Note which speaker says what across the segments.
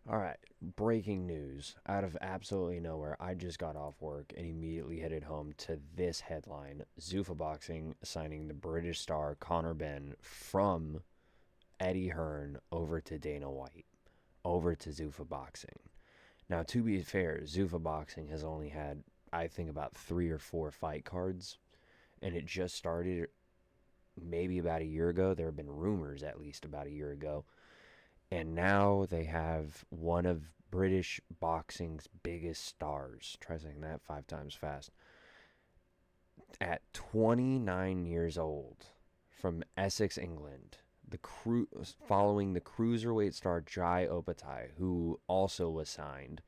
Speaker 1: All right, breaking news. Out of absolutely nowhere, I just got off work and immediately headed home to this headline. Zuffa Boxing signing the British star Conor Benn from Eddie Hearn over to Dana White, over to Zuffa Boxing. Now, to be fair, Zuffa Boxing has only had, I think, about 3 or 4 fight cards, and it just started maybe about a year ago. There have been rumors, at least, about a year ago. And now they have one of British boxing's biggest stars. Try saying that 5 times fast. At 29 years old, from Essex, England, following the cruiserweight star Jai Opatai, who also was signed,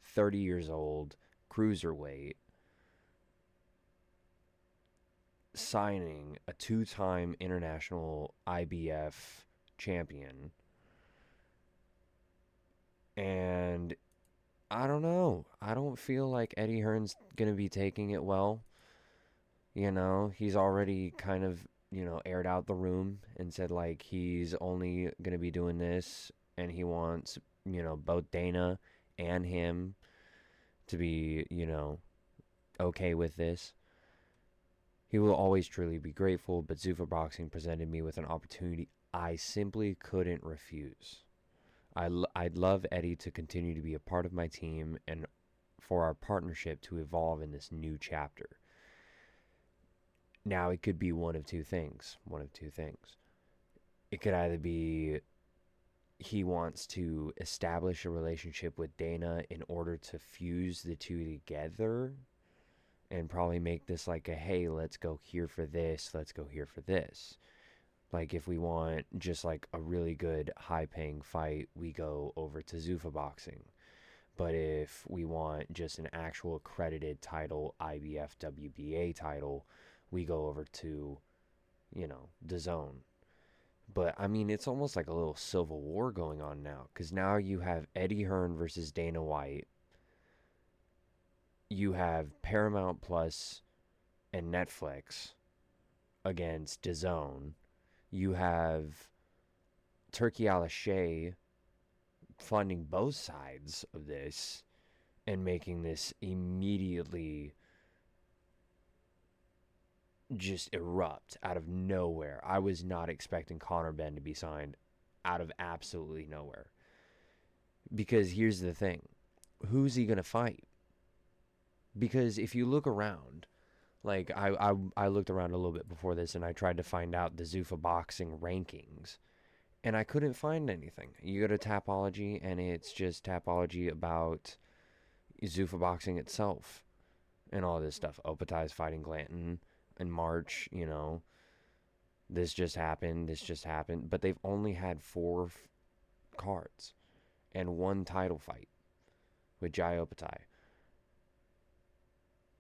Speaker 1: 30 years old, cruiserweight, signing a 2-time international IBF champion. And I don't know. I don't feel like Eddie Hearn's going to be taking it well. He's already kind of, aired out the room and said, like, he's only going to be doing this and he wants, both Dana and him to be, okay with this. He will always truly be grateful, but Zuffa Boxing presented me with an opportunity I simply couldn't refuse. I'd love Eddie to continue to be a part of my team and for our partnership to evolve in this new chapter. Now, it could be one of two things. One of two things. It could either be he wants to establish a relationship with Dana in order to fuse the two together and probably make this like a, hey, let's go here for this, let's go here for this. Like, if we want just like a really good high paying fight, we go over to Zuffa Boxing. But if we want just an actual accredited title, IBF, WBA title, we go over to, the zone. But I mean, it's almost like a little civil war going on now, because now you have Eddie Hearn versus Dana White. You have Paramount Plus and Netflix against DAZN. You have Turkey Al-Shea funding both sides of this and making this immediately just erupt out of nowhere. I was not expecting Conor Benn to be signed out of absolutely nowhere. Because here's the thing. Who's he going to fight? Because if you look around, like I looked around a little bit before this and I tried to find out the Zuffa Boxing rankings and I couldn't find anything. You go to Tapology and it's just Tapology about Zuffa Boxing itself and all this stuff. Opatai's fighting Glanton in March, this just happened. But they've only had 4 cards and 1 title fight with Jai Opatai.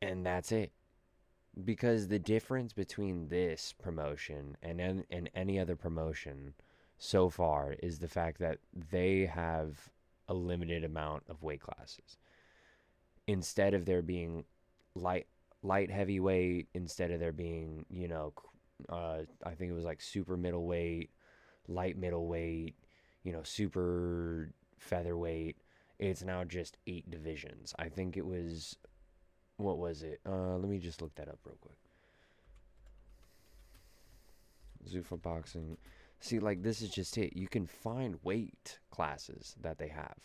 Speaker 1: And that's it. Because the difference between this promotion and any other promotion so far is the fact that they have a limited amount of weight classes. Instead of there being light heavyweight, instead of there being, I think it was like super middleweight, light middleweight, super featherweight, it's now just 8 divisions. I think it was, what was it? Let me just look that up real quick. Zuffa Boxing. See, like, this is just it. You can find weight classes that they have.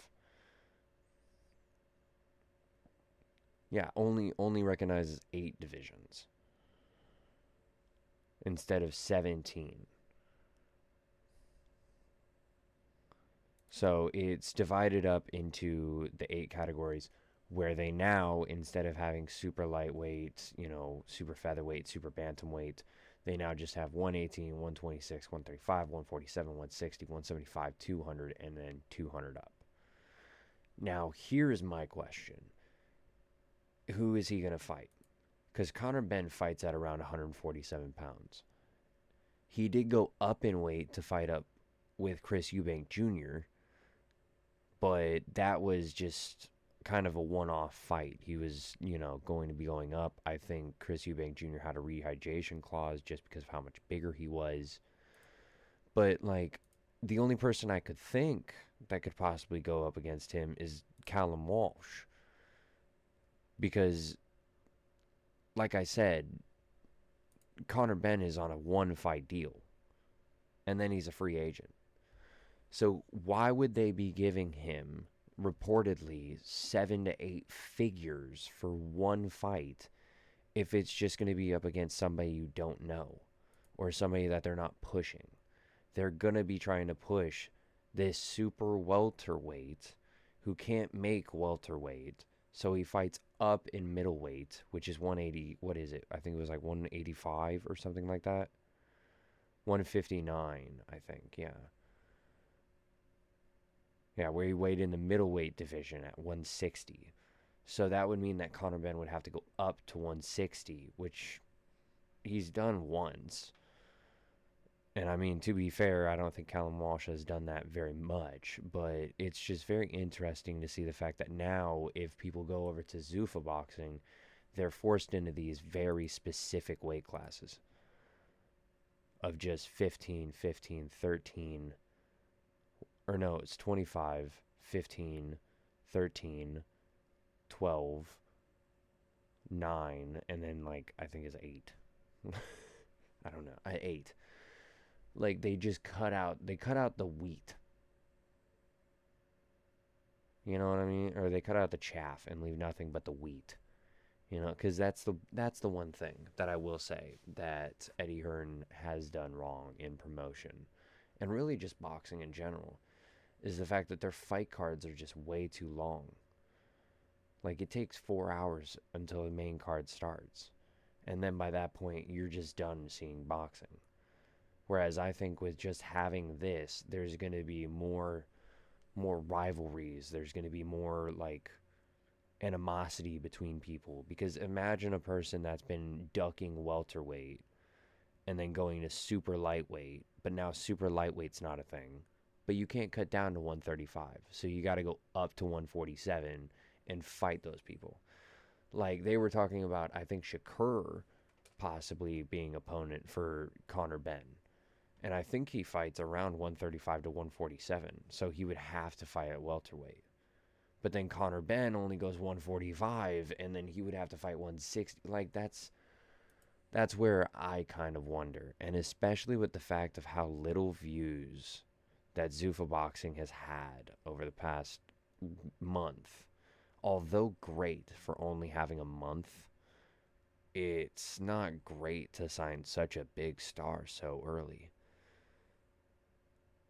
Speaker 1: Yeah, only recognizes 8 divisions instead of 17. So it's divided up into the 8 categories where they now, instead of having super lightweight, super featherweight, super bantamweight, they now just have 118, 126, 135, 147, 160, 175, 200, and then 200 up. Now, here's my question. Who is he going to fight? Because Conor Benn fights at around 147 pounds. He did go up in weight to fight up with Chris Eubank Jr., but that was just kind of a one-off fight. He was, going to be going up. I think Chris Eubank Jr. had a rehydration clause just because of how much bigger he was. But, like, The only person I could think that could possibly go up against him is Callum Walsh. Because, like I said, Conor Benn is on a one fight deal. And then he's a free agent. So why would they be giving him reportedly 7 to 8 figures for one fight if it's just going to be up against somebody you don't know or somebody that they're not pushing? They're going to be trying to push this super welterweight who can't make welterweight. So he fights up in middleweight, which is 180. What is it? I think it was like 185 or something like that. 159, I think. Yeah. Yeah, where he weighed in the middleweight division at 160. So that would mean that Conor Benn would have to go up to 160, which he's done once. And I mean, to be fair, I don't think Callum Walsh has done that very much, but it's just very interesting to see the fact that now, if people go over to Zuffa Boxing, they're forced into these very specific weight classes of just 15, 15, 13, or no, it's 25, 15, 13, 12, 9, and then like I think it's 8. I don't know. 8. Like they cut out the wheat. You know what I mean? Or they cut out the chaff and leave nothing but the wheat. You know, cuz that's the one thing that I will say that Eddie Hearn has done wrong in promotion and really just boxing in general is the fact that their fight cards are just way too long. Like it takes 4 hours until the main card starts. And then by that point, you're just done seeing boxing. Whereas I think with just having this, there's going to be more rivalries. There's going to be more like animosity between people because imagine a person that's been ducking welterweight and then going to super lightweight, but now super lightweight's not a thing. But you can't cut down to 135. So you got to go up to 147 and fight those people. Like they were talking about, I think Shakur possibly being opponent for Conor Benn. And I think he fights around 135 to 147. So he would have to fight at welterweight. But then Conor Benn only goes 145 and then he would have to fight 160. Like that's where I kind of wonder. And especially with the fact of how little views that Zuffa Boxing has had over the past month. Although great for only having a month, it's not great to sign such a big star so early.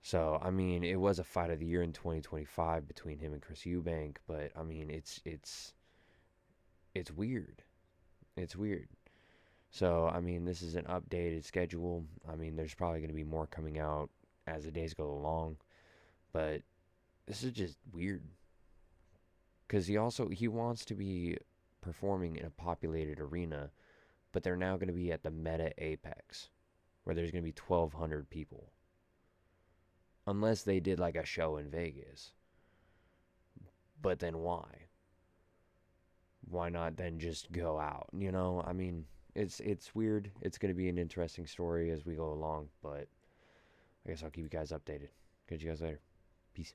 Speaker 1: So, I mean, it was a fight of the year in 2025 between him and Chris Eubank, but I mean, it's weird. It's weird. So, I mean, this is an updated schedule. I mean, there's probably going to be more coming out as the days go along, but this is just weird. Cuz he wants to be performing in a populated arena, but they're now going to be at the Meta Apex where there's going to be 1200 people. Unless they did like a show in Vegas. But then why? Why not then just go out? You know, I mean, it's weird. It's going to be an interesting story as we go along, but I guess I'll keep you guys updated. Catch you guys later. Peace.